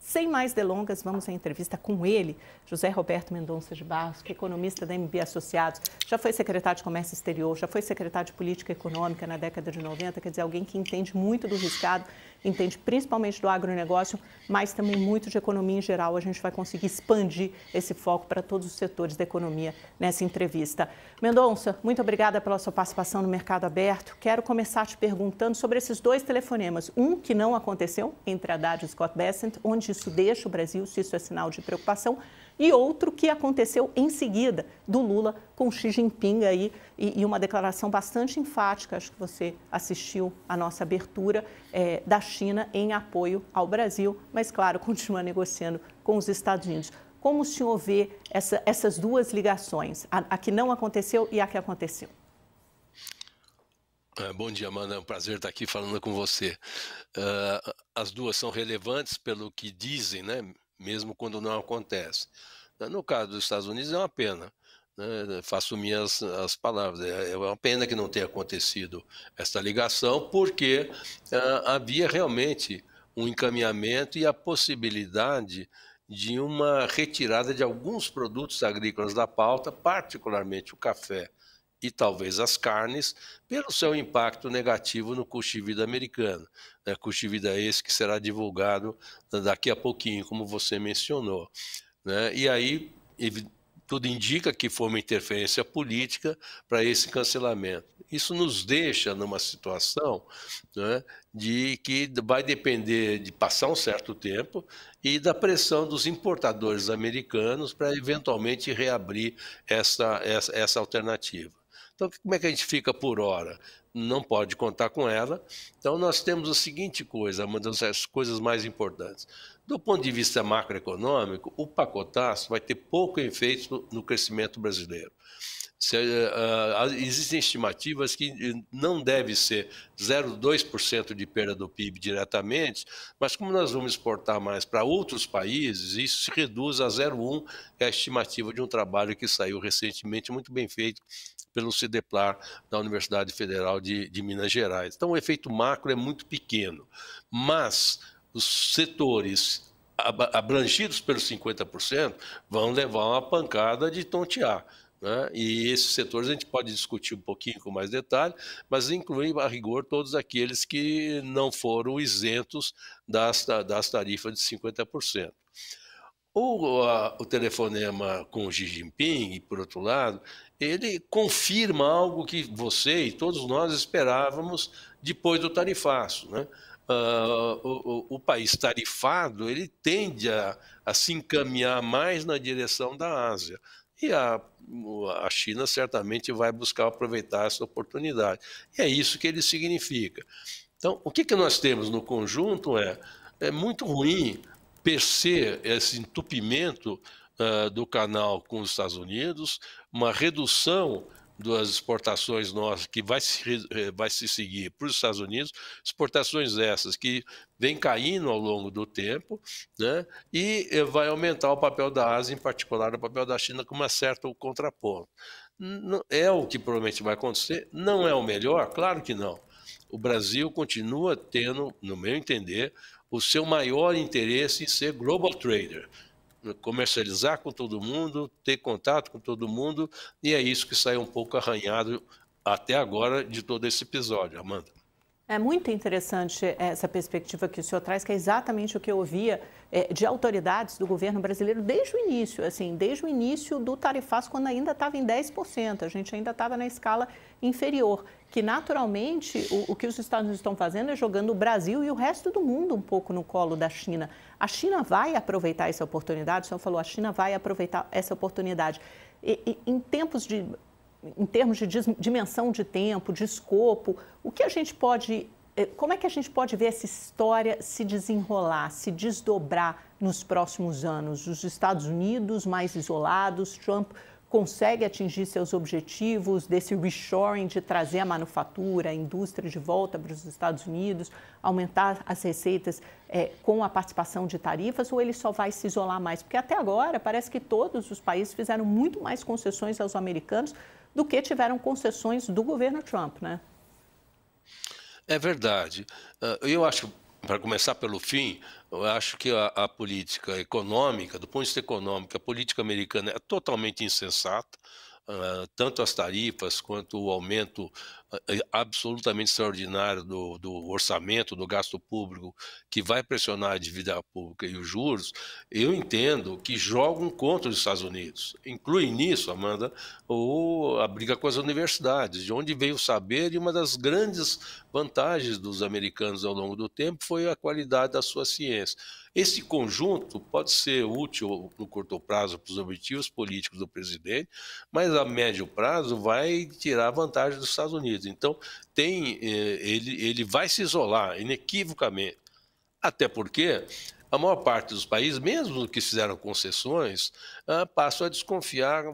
Sem mais delongas, vamos à entrevista com ele, José Roberto Mendonça de Barros, que é economista da MB Associados, já foi secretário de Comércio Exterior, já foi secretário de Política Econômica na década de 90, quer dizer, alguém que entende muito do riscado, entende principalmente do agronegócio, mas também muito de economia em geral. A gente vai conseguir expandir esse foco para todos os setores da economia nessa entrevista. Mendonça, muito obrigada pela sua participação no Mercado Aberto. Quero começar te perguntando sobre esses dois telefonemas. Um que não aconteceu entre Haddad e Scott Bessent, onde isso deixa o Brasil, se isso é sinal de preocupação, e outro que aconteceu em seguida, do Lula com Xi Jinping aí, e uma declaração bastante enfática, acho que você assistiu à nossa abertura, da China em apoio ao Brasil, mas, claro, continua negociando com os Estados Unidos. Como o senhor vê essas duas ligações, a que não aconteceu e a que aconteceu? Bom dia, Amanda. É um prazer estar aqui falando com você. As duas são relevantes pelo que dizem, né? Mesmo quando não acontece. No caso dos Estados Unidos é uma pena, né? Faço minhas as palavras. É uma pena que não tenha acontecido esta ligação, porque havia realmente um encaminhamento e a possibilidade de uma retirada de alguns produtos agrícolas da pauta, particularmente o café e talvez as carnes, pelo seu impacto negativo no custo de vida americano, né? Custo de vida esse que será divulgado daqui a pouquinho, como você mencionou, né? E aí tudo indica que foi uma interferência política para esse cancelamento. Isso nos deixa numa situação, né, de que vai depender de passar um certo tempo e da pressão dos importadores americanos para eventualmente reabrir essa alternativa. Então, como é que a gente fica por hora? Não pode contar com ela. Então, nós temos a seguinte coisa, uma das coisas mais importantes. Do ponto de vista macroeconômico, o pacotaço vai ter pouco efeito no crescimento brasileiro. Existem estimativas que não deve ser 0,2% de perda do PIB diretamente, mas como nós vamos exportar mais para outros países, isso se reduz a 0,1%, que é a estimativa de um trabalho que saiu recentemente, muito bem feito, pelo CIDEPLAR da Universidade Federal de Minas Gerais. Então o efeito macro é muito pequeno, mas os setores abrangidos pelos 50% vão levar uma pancada de tontear, né? E esses setores a gente pode discutir um pouquinho com mais detalhe, mas inclui a rigor todos aqueles que não foram isentos das tarifas de 50%. O telefonema com o Xi Jinping, por outro lado, ele confirma algo que você e todos nós esperávamos depois do tarifaço, né? O país tarifado ele tende a se encaminhar mais na direção da Ásia. E a China certamente vai buscar aproveitar essa oportunidade. E é isso que ele significa. Então, o que nós temos no conjunto é muito ruim per se esse entupimento do canal com os Estados Unidos, uma redução das exportações nossas que vai se seguir para os Estados Unidos, exportações essas que vêm caindo ao longo do tempo, né? E vai aumentar o papel da Ásia, em particular o papel da China, com uma certa contraponto. É o que provavelmente vai acontecer, não é o melhor? Claro que não. O Brasil continua tendo, no meu entender, o seu maior interesse em ser global trader, comercializar com todo mundo, ter contato com todo mundo, e é isso que sai um pouco arranhado até agora de todo esse episódio, Amanda. É muito interessante essa perspectiva que o senhor traz, que é exatamente o que eu ouvia de autoridades do governo brasileiro desde o início, assim, desde o início do tarifaço, quando ainda estava em 10%, a gente ainda estava na escala inferior, que naturalmente o que os Estados Unidos estão fazendo é jogando o Brasil e o resto do mundo um pouco no colo da China. A China vai aproveitar essa oportunidade, o senhor falou, a China vai aproveitar essa oportunidade. Em termos de dimensão de tempo, de escopo, como é que a gente pode ver essa história se desenrolar, se desdobrar nos próximos anos? Os Estados Unidos mais isolados, Trump consegue atingir seus objetivos desse reshoring, de trazer a manufatura, a indústria de volta para os Estados Unidos, aumentar as receitas com a participação de tarifas, ou ele só vai se isolar mais? Porque até agora parece que todos os países fizeram muito mais concessões aos americanos do que tiveram concessões do governo Trump, né? É verdade. Eu acho para começar pelo fim, eu acho que a política econômica, do ponto de vista econômico, a política americana é totalmente insensata, tanto as tarifas quanto o aumento, absolutamente extraordinário do orçamento, do gasto público, que vai pressionar a dívida pública e os juros, eu entendo que jogam contra os Estados Unidos. Inclui nisso, Amanda, a briga com as universidades, de onde veio o saber, e uma das grandes vantagens dos americanos ao longo do tempo foi a qualidade da sua ciência. Esse conjunto pode ser útil no curto prazo para os objetivos políticos do presidente, mas a médio prazo vai tirar vantagem dos Estados Unidos. Então, ele vai se isolar inequivocamente, até porque a maior parte dos países, mesmo que fizeram concessões, passam a desconfiar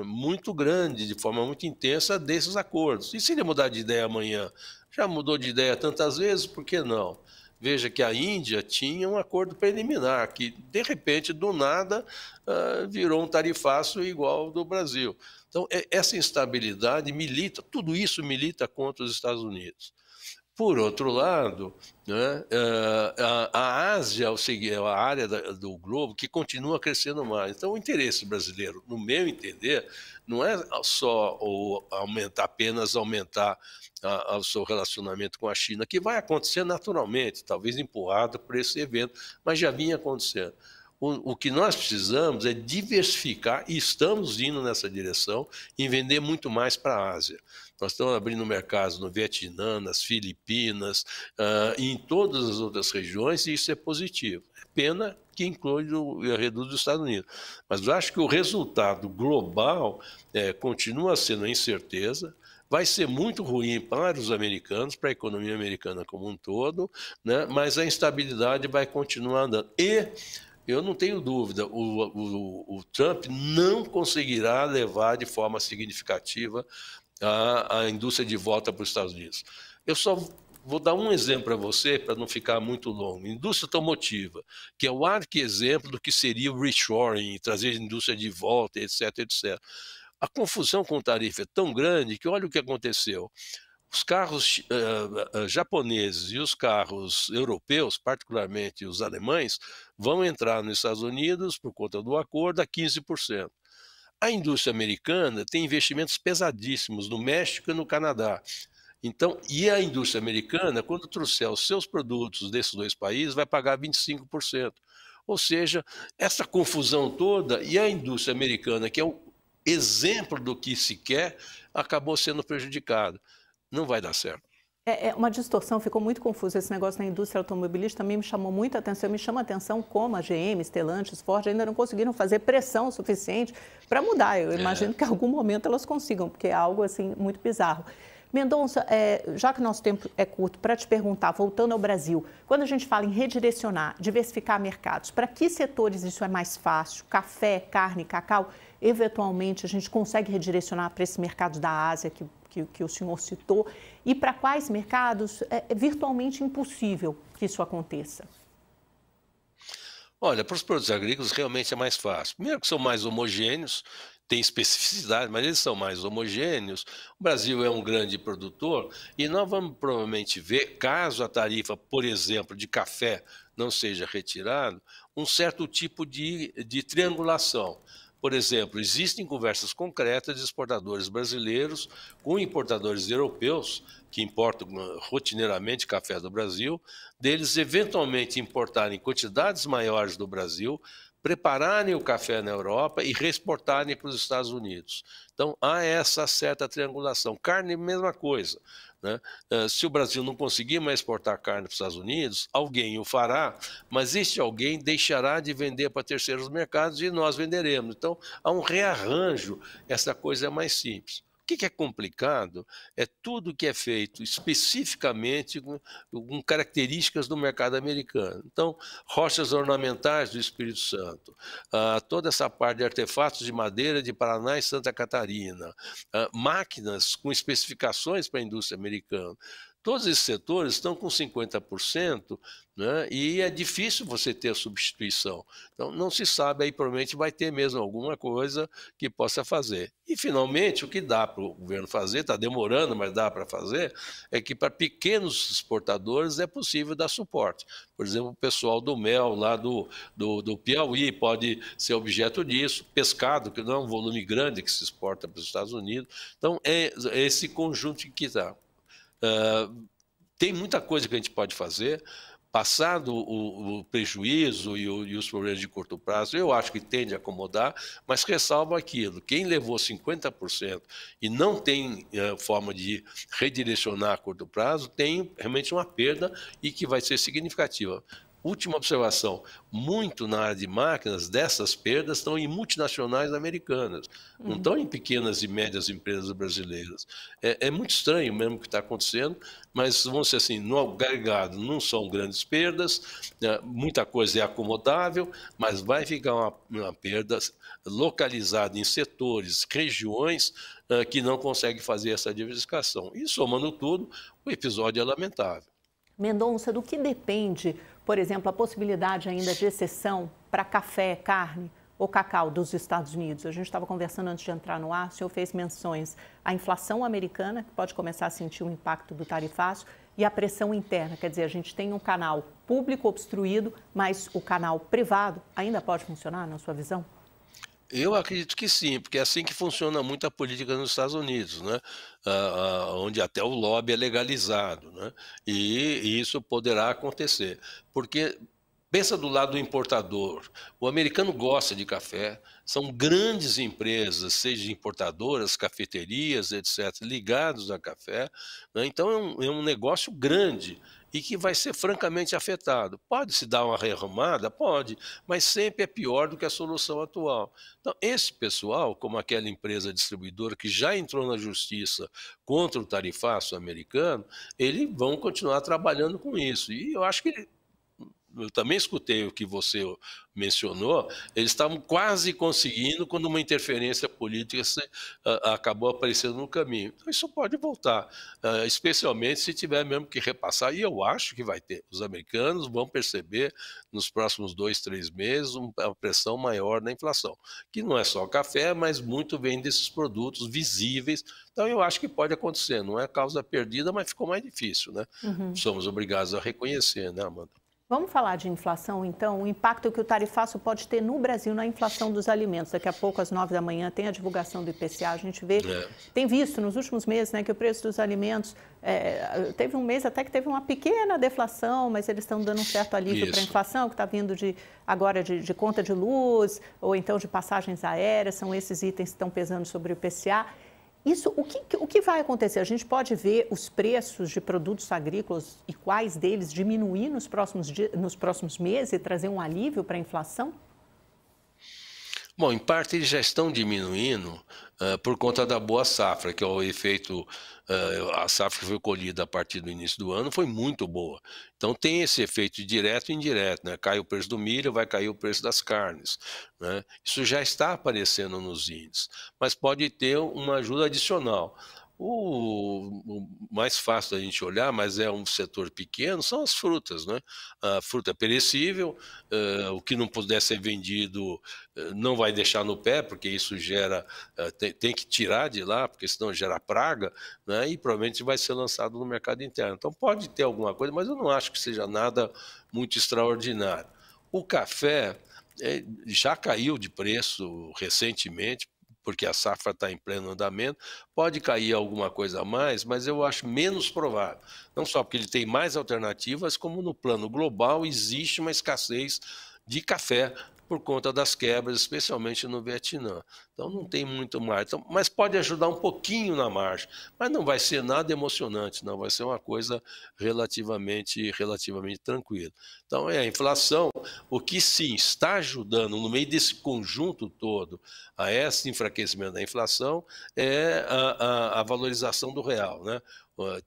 muito grande, de forma muito intensa, desses acordos. E se ele mudar de ideia amanhã? Já mudou de ideia tantas vezes, por que não? Veja que a Índia tinha um acordo preliminar, que de repente, do nada, virou um tarifaço igual ao do Brasil. Então, essa instabilidade milita, tudo isso milita contra os Estados Unidos. Por outro lado, né, a Ásia é a área do globo que continua crescendo mais. Então, o interesse brasileiro, no meu entender, não é só apenas aumentar o seu relacionamento com a China, que vai acontecer naturalmente, talvez empurrado por esse evento, mas já vinha acontecendo. O que nós precisamos é diversificar, e estamos indo nessa direção, em vender muito mais para a Ásia. Nós estamos abrindo mercados no Vietnã, nas Filipinas, e em todas as outras regiões, e isso é positivo. É pena que inclui e reduz os Estados Unidos. Mas eu acho que o resultado global continua sendo a incerteza, vai ser muito ruim para os americanos, para a economia americana como um todo, né? Mas a instabilidade vai continuar andando. E eu não tenho dúvida, o Trump não conseguirá levar de forma significativa a indústria de volta para os Estados Unidos. Eu só vou dar um exemplo para você, para não ficar muito longo. Indústria automotiva, que é o arqui-exemplo do que seria o reshoring, trazer a indústria de volta, etc, etc. A confusão com tarifa é tão grande que olha o que aconteceu. Os carros japoneses e os carros europeus, particularmente os alemães, vão entrar nos Estados Unidos, por conta do acordo, a 15%. A indústria americana tem investimentos pesadíssimos no México e no Canadá. Então, e a indústria americana, quando trouxer os seus produtos desses dois países, vai pagar 25%. Ou seja, essa confusão toda, e a indústria americana, que é o exemplo do que se quer, acabou sendo prejudicada. Não vai dar certo. É uma distorção, ficou muito confuso. Esse negócio na indústria automobilística também me chamou muita atenção. Me chama a atenção como a GM, Stellantis, Ford ainda não conseguiram fazer pressão suficiente para mudar. Eu imagino que em algum momento elas consigam, porque é algo assim muito bizarro. Mendonça, já que nosso tempo é curto, para te perguntar, voltando ao Brasil, quando a gente fala em redirecionar, diversificar mercados, para que setores isso é mais fácil? Café, carne, cacau, eventualmente a gente consegue redirecionar para esses mercados da Ásia que o senhor citou, e para quais mercados é virtualmente impossível que isso aconteça? Olha, para os produtos agrícolas realmente é mais fácil. Primeiro que são mais homogêneos, tem especificidade, mas eles são mais homogêneos. O Brasil é um grande produtor e nós vamos provavelmente ver, caso a tarifa, por exemplo, de café não seja retirada, um certo tipo de triangulação. Por exemplo, existem conversas concretas de exportadores brasileiros com importadores europeus, que importam rotineiramente café do Brasil, deles eventualmente importarem quantidades maiores do Brasil, prepararem o café na Europa e reexportarem para os Estados Unidos. Então, há essa certa triangulação. Carne, mesma coisa, né? Se o Brasil não conseguir mais exportar carne para os Estados Unidos, alguém o fará, mas este alguém deixará de vender para terceiros mercados e nós venderemos. Então, há um rearranjo, essa coisa é mais simples. O que é complicado é tudo que é feito especificamente com características do mercado americano. Então, rochas ornamentais do Espírito Santo, toda essa parte de artefatos de madeira de Paraná e Santa Catarina, máquinas com especificações para a indústria americana. Todos esses setores estão com 50%, né, e é difícil você ter a substituição. Então, não se sabe, aí provavelmente vai ter mesmo alguma coisa que possa fazer. E, finalmente, o que dá para o governo fazer, está demorando, mas dá para fazer, é que para pequenos exportadores é possível dar suporte. Por exemplo, o pessoal do mel lá do Piauí pode ser objeto disso, pescado, que não é um volume grande que se exporta para os Estados Unidos. Então, é esse conjunto que está. Tem muita coisa que a gente pode fazer. Passado o prejuízo e os problemas de curto prazo, eu acho que tende a acomodar, mas ressalvo aquilo: quem levou 50% e não tem forma de redirecionar a curto prazo, tem realmente uma perda e que vai ser significativa. Última observação: muito na área de máquinas, dessas perdas estão em multinacionais americanas, não estão em pequenas e médias empresas brasileiras. É muito estranho mesmo o que está acontecendo, mas vamos dizer assim, no agregado não são grandes perdas, muita coisa é acomodável, mas vai ficar uma perda localizada em setores, regiões que não conseguem fazer essa diversificação. E somando tudo, o episódio é lamentável. Mendonça, do que depende, por exemplo, a possibilidade ainda de exceção para café, carne ou cacau dos Estados Unidos? A gente estava conversando antes de entrar no ar, o senhor fez menções à inflação americana, que pode começar a sentir o impacto do tarifaço, e a pressão interna, quer dizer, a gente tem um canal público obstruído, mas o canal privado ainda pode funcionar, na sua visão? Eu acredito que sim, porque é assim que funciona muito a política nos Estados Unidos, né? Onde até o lobby é legalizado, né? E isso poderá acontecer, porque pensa do lado do importador. O americano gosta de café, são grandes empresas, seja importadoras, cafeterias, etc., ligados a café, né? Então é um negócio grande e que vai ser francamente afetado. Pode-se dar uma rearrumada? Pode, mas sempre é pior do que a solução atual. Então, esse pessoal, como aquela empresa distribuidora que já entrou na justiça contra o tarifaço americano, eles vão continuar trabalhando com isso. E eu acho que eu também escutei o que você mencionou, eles estavam quase conseguindo quando uma interferência política acabou aparecendo no caminho. Então isso pode voltar, especialmente se tiver mesmo que repassar, e eu acho que vai ter. Os americanos vão perceber nos próximos 2, 3 meses uma pressão maior na inflação, que não é só café, mas muito vem desses produtos visíveis. Então eu acho que pode acontecer, não é causa perdida, mas ficou mais difícil, né? Somos obrigados a reconhecer, né, Amanda? Vamos falar de inflação, então, o impacto que o tarifaço pode ter no Brasil na inflação dos alimentos. Daqui a pouco, às 9 da manhã, tem a divulgação do IPCA. A gente vê, tem visto nos últimos meses, né, que o preço dos alimentos, teve um mês até que teve uma pequena deflação, mas eles estão dando um certo alívio para a inflação, que está vindo agora de conta de luz, ou então de passagens aéreas, são esses itens que estão pesando sobre o IPCA. Isso, o que vai acontecer? A gente pode ver os preços de produtos agrícolas e quais deles diminuir nos próximos meses e trazer um alívio para a inflação? Bom, em parte eles já estão diminuindo por conta da boa safra, que é o efeito, a safra que foi colhida a partir do início do ano foi muito boa. Então tem esse efeito direto e indireto, né? Cai o preço do milho, vai cair o preço das carnes, né? Isso já está aparecendo nos índices, mas pode ter uma ajuda adicional. O mais fácil da gente olhar, mas é um setor pequeno, são as frutas, né? A fruta é perecível, o que não puder ser vendido não vai deixar no pé, porque isso gera, tem que tirar de lá, porque senão gera praga, né? E provavelmente vai ser lançado no mercado interno. Então pode ter alguma coisa, mas eu não acho que seja nada muito extraordinário. O café já caiu de preço recentemente, porque a safra está em pleno andamento, pode cair alguma coisa a mais, mas eu acho menos provável. Não só porque ele tem mais alternativas, como no plano global existe uma escassez de café por conta das quebras, especialmente no Vietnã. Então não tem muito mais. Então, mas pode ajudar um pouquinho na margem, mas não vai ser nada emocionante, não, vai ser uma coisa relativamente tranquila. Então é a inflação, o que sim está ajudando no meio desse conjunto todo a esse enfraquecimento da inflação é a valorização do real, né?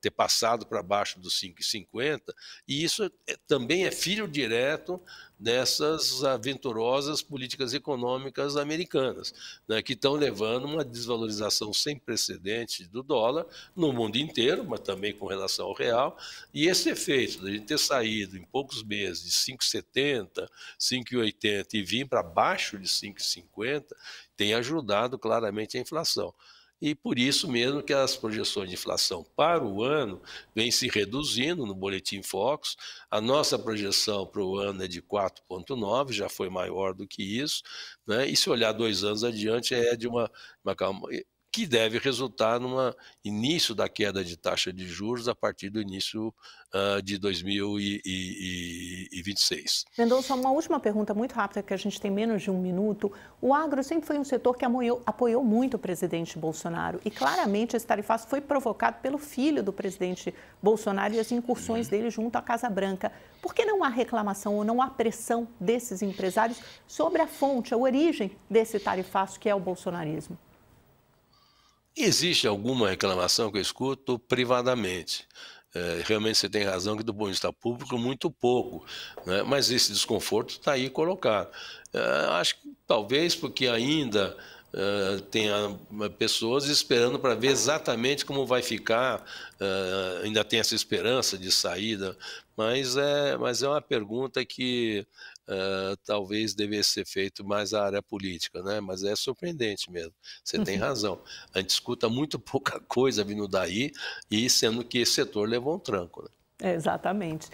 ter passado para baixo dos 5,50, e isso também é filho direto dessas aventurosas políticas econômicas americanas, né, que estão levando uma desvalorização sem precedentes do dólar no mundo inteiro, mas também com relação ao real, e esse efeito de a gente ter saído em poucos meses de 5,70, 5,80 e vir para baixo de 5,50 tem ajudado claramente a inflação. E por isso mesmo que as projeções de inflação para o ano vêm se reduzindo no Boletim Focus. A nossa projeção para o ano é de 4,9, já foi maior do que isso, né? E se olhar 2 anos adiante é de uma calma, que deve resultar no início da queda de taxa de juros a partir do início de 2026. Mendonça, uma última pergunta muito rápida, que a gente tem menos de um minuto. O agro sempre foi um setor que apoiou muito o presidente Bolsonaro e claramente esse tarifaço foi provocado pelo filho do presidente Bolsonaro e as incursões dele junto à Casa Branca. Por que não há reclamação ou não há pressão desses empresários sobre a fonte, a origem desse tarifaço que é o bolsonarismo? Existe alguma reclamação que eu escuto privadamente. Realmente você tem razão que do ponto de vista público muito pouco, né, mas esse desconforto está aí colocado. Acho que talvez porque ainda tenha pessoas esperando para ver exatamente como vai ficar, ainda tem essa esperança de saída, mas é uma pergunta que talvez devesse ser feito mais à área política, né? Mas é surpreendente mesmo, você tem razão. A gente escuta muito pouca coisa vindo daí, e sendo que esse setor levou um tranco, né? Exatamente.